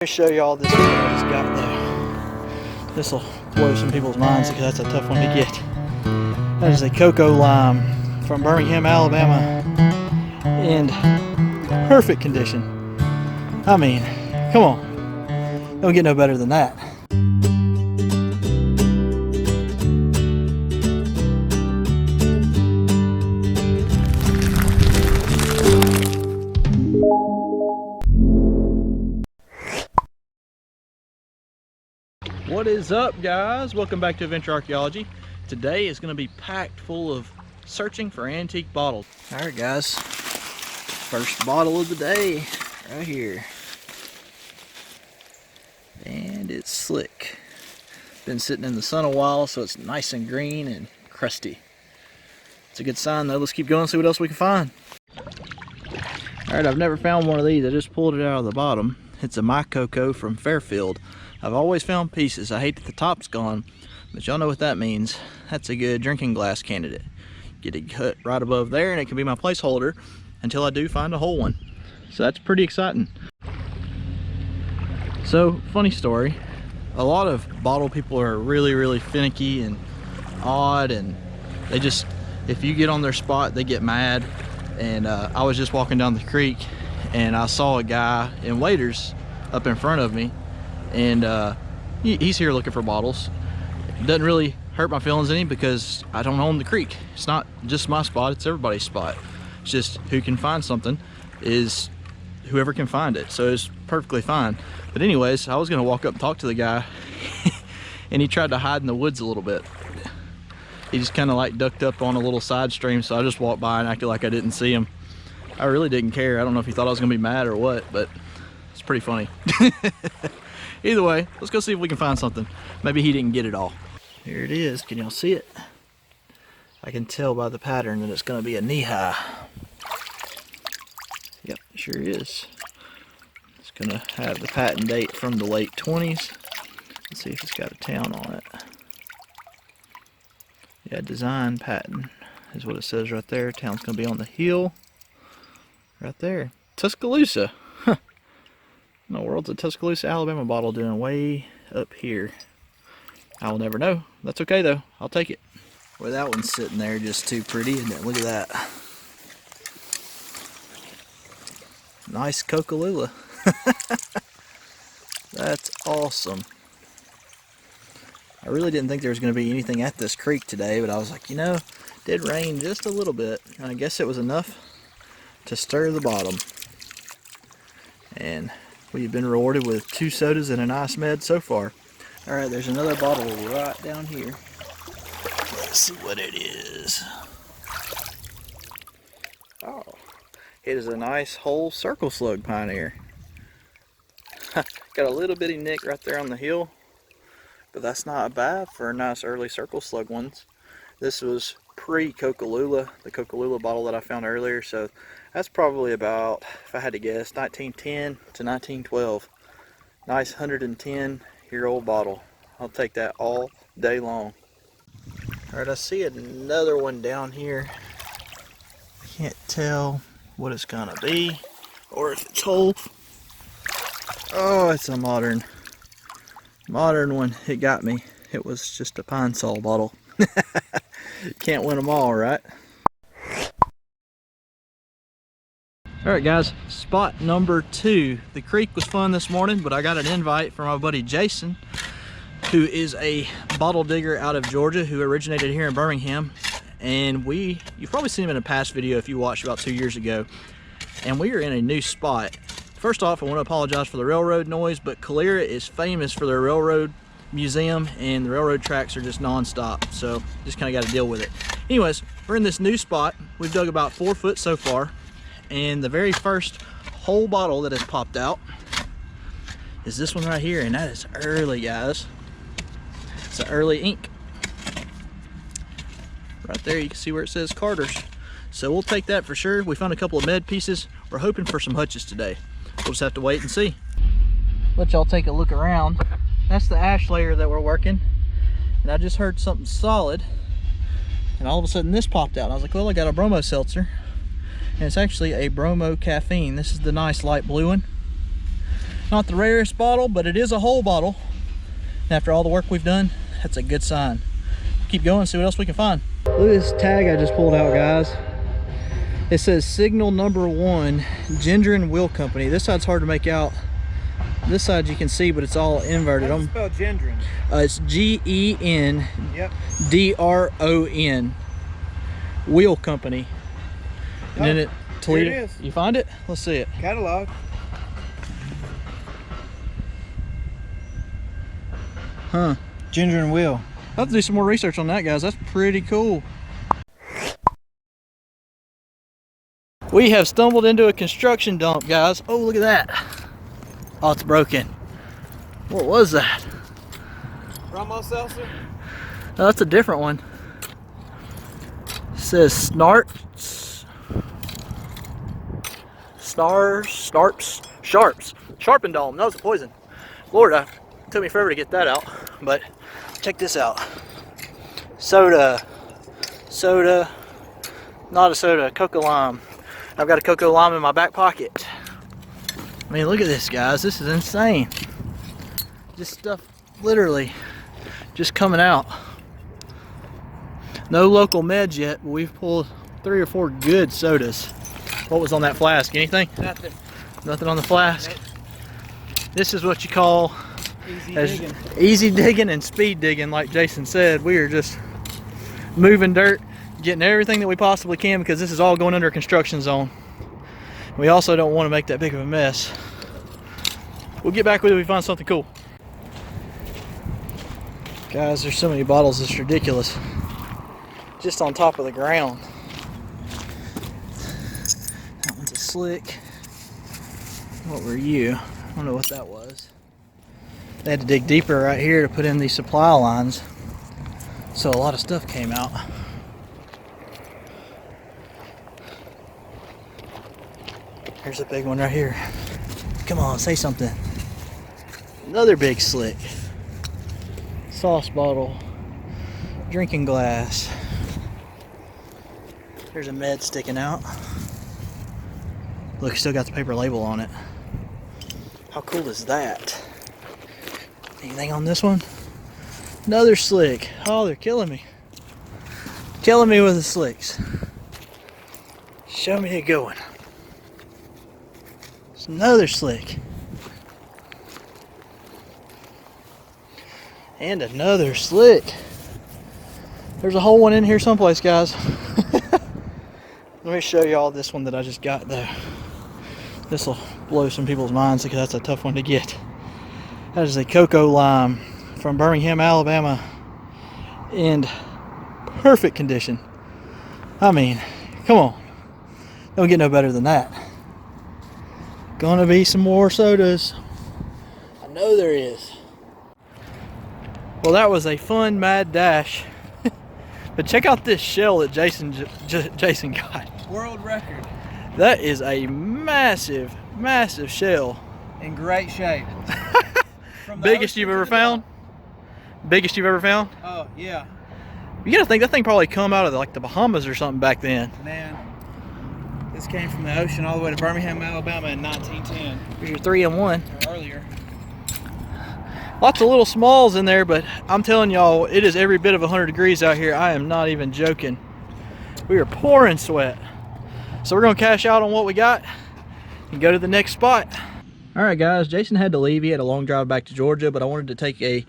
Let me show y'all this one I just got though. This will blow some people's minds because that's a tough one to get. That is a cocoa lime from Birmingham, Alabama, in perfect condition. I mean, come on, don't get no better than that. What is up, guys? Welcome back to Adventure Archaeology. Today is going to be packed full of searching for antique bottles. All right, guys, first bottle of the day right here, and it's slick. Been sitting in the sun a while, so it's nice and green and crusty. It's a good sign though. Let's keep going, see what else we can find. All right, I've never found one of these. I just pulled it out of the bottom. It's a My Cocoa from Fairfield. I've always found pieces. I hate that the top's gone, but y'all know what that means. That's a good drinking glass candidate. Get it cut right above there, and it can be my placeholder until I do find a whole one. So that's pretty exciting. So, funny story. A lot of bottle people are really finicky and odd, and they just, if you get on their spot, they get mad. And I was just walking down the creek, and I saw a guy in waders up in front of me, and he's here looking for bottles. It doesn't really hurt my feelings any because I don't own the creek. It's not just my spot, it's everybody's spot. It's just who can find something is whoever can find it, so it's perfectly fine. But anyways, I was gonna walk up and talk to the guy and he tried to hide in the woods a little bit. He just kind of like ducked up on a little side stream, so I just walked by and acted like I didn't see him. I really didn't care. I don't know if he thought I was gonna be mad or what, but it's pretty funny. Either way, let's go see if we can find something. Maybe he didn't get it all. Here it is. Can y'all see it? I can tell by the pattern that it's going to be a knee-high. Yep, it sure is. It's going to have the patent date from the late 20s. Let's see if it's got a town on it. Yeah, design patent is what it says right there. Town's going to be on the hill. Right there. Tuscaloosa. Huh. In the world's a Tuscaloosa, Alabama bottle doing way up here? I will never know. That's okay though. I'll take it. Well, that one's sitting there just too pretty, isn't it? Look at that. Nice Coca-Cola. That's awesome. I really didn't think there was going to be anything at this creek today, but I was like, you know, it did rain just a little bit, and I guess it was enough to stir the bottom. And we've been rewarded with 2 sodas and an ice med so far. All right, there's another bottle right down here. Let's see what it is. Oh, it is a nice whole circle slug Pioneer. Got a little bitty nick right there on the heel, but that's not bad for a nice early circle slug ones. This was pre-Coca-Cola, the Coca-Cola bottle that I found earlier, so that's probably about, if I had to guess, 1910 to 1912. Nice 110-year-old bottle. I'll take that all day long. Alright, I see another one down here. Can't tell what it's gonna be or if it's whole. Oh, it's a modern one. It got me. It was just a Pine Sol bottle. Can't win them all, right? Alright guys, spot number 2. The creek was fun this morning, but I got an invite from my buddy Jason, who is a bottle digger out of Georgia who originated here in Birmingham. And you've probably seen him in a past video if you watched about 2 years ago. And we are in a new spot. First off, I want to apologize for the railroad noise, but Calera is famous for their railroad museum, and the railroad tracks are just non-stop, so just kind of got to deal with it. Anyways, we're in this new spot. We've dug about 4 foot so far, and the very first whole bottle that has popped out is this one right here, and that is early, guys. It's an early ink. Right there you can see where it says Carter's, so we'll take that for sure. We found a couple of med pieces. We're hoping for some hutches today. We'll just have to wait and see. Let y'all take a look around. That's the ash layer that we're working, and I just heard something solid, and all of a sudden this popped out. I was like, well, I got a bromo seltzer, and it's actually a bromo caffeine. This is the nice light blue one. Not the rarest bottle, but it is a whole bottle. And after all the work we've done, that's a good sign. Keep going, see what else we can find. Look at this tag I just pulled out, guys. It says Signal Number 1, Ginger and Will Company. This side's hard to make out. This side you can see, but it's all inverted. How do you spell Gendron? It's G-E-N-D-R-O-N. Wheel Company. And then it, Toledo. Here it is. You find it? Let's see it. Catalog. Huh. Ginger and Will. I'll have to do some more research on that, guys. That's pretty cool. We have stumbled into a construction dump, guys. Oh, look at that. Oh, it's broken. What was that? Ramos Seltzer? Oh, that's a different one. It says Snarps. Sharps. Sharpendome. That was a poison. Lord, it took me forever to get that out. But check this out. Soda. Not a soda, Cocoa Lime. I've got a Cocoa Lime in my back pocket. I mean, look at this, guys. This is insane. This stuff literally just coming out. No local meds yet, but we've pulled 3 or 4 good sodas. What was on that flask? Anything? Nothing. Nothing on the flask. Nope. This is what you call easy digging and speed digging, like Jason said. We are just moving dirt, getting everything that we possibly can, because this is all going under a construction zone. We also don't want to make that big of a mess. We'll get back with it if we find something cool. Guys, there's so many bottles, it's ridiculous. Just on top of the ground. That one's a slick. What were you? I don't know what that was. They had to dig deeper right here to put in these supply lines. So a lot of stuff came out. Here's a big one right here. Come on, say something. Another big slick. Sauce bottle. Drinking glass. There's a med sticking out. Look, still got the paper label on it. How cool is that? Anything on this one? Another slick. Oh, they're killing me. Killing me with the slicks. Show me a good one. It's another slick. And another slick. There's a whole one in here someplace, guys. Let me show you all this one that I just got though. This will blow some people's minds because that's a tough one to get. That is a Cocoa Lime from Birmingham, Alabama, in perfect condition. I mean, come on. Don't get no better than that. Gonna be some more sodas. I know there is. Well, that was a fun mad dash. But check out this shell that Jason got. World record. That is a massive, massive shell. In great shape. Biggest you've ever found? Biggest you've ever found? Oh, yeah. You gotta think that thing probably come out of like the Bahamas or something back then. Man, this came from the ocean all the way to Birmingham, Alabama in 1910. Here's your 3-in-1. Or earlier. Lots of little smalls in there, but I'm telling y'all, it is every bit of 100 degrees out here. I am not even joking. We are pouring sweat. So we're gonna cash out on what we got and go to the next spot. All right, guys, Jason had to leave. He had a long drive back to Georgia, but I wanted to take a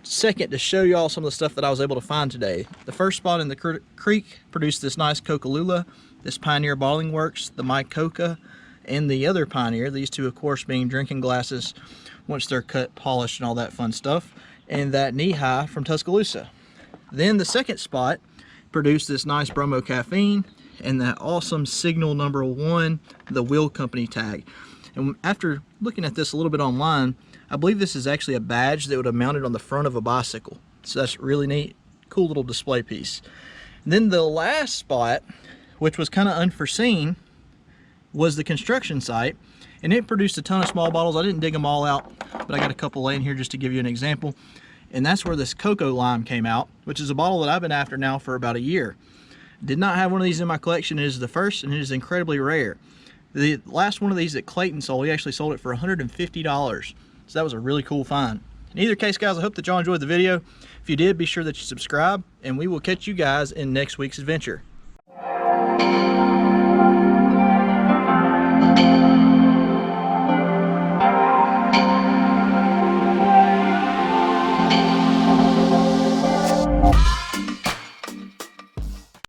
second to show y'all some of the stuff that I was able to find today. The first spot in the creek produced this nice Coca-Lula, this Pioneer Bottling Works, the My Coca, and the other Pioneer. These two, of course, being drinking glasses once they're cut, polished, and all that fun stuff. And that Knee High from Tuscaloosa. Then the second spot produced this nice Bromo Caffeine and that awesome Signal Number 1, the Will Company tag. And after looking at this a little bit online, I believe this is actually a badge that would have mounted on the front of a bicycle. So that's really neat, cool little display piece. And then the last spot, which was kind of unforeseen, was the construction site. And it produced a ton of small bottles. I didn't dig them all out, but I got a couple laying here just to give you an example. And that's where this Cocoa Lime came out, which is a bottle that I've been after now for about a year. Did not have one of these in my collection. It is the first, and it is incredibly rare. The last one of these that Clayton sold, he actually sold it for $150. So that was a really cool find. In either case, guys, I hope that y'all enjoyed the video. If you did, be sure that you subscribe, and we will catch you guys in next week's adventure.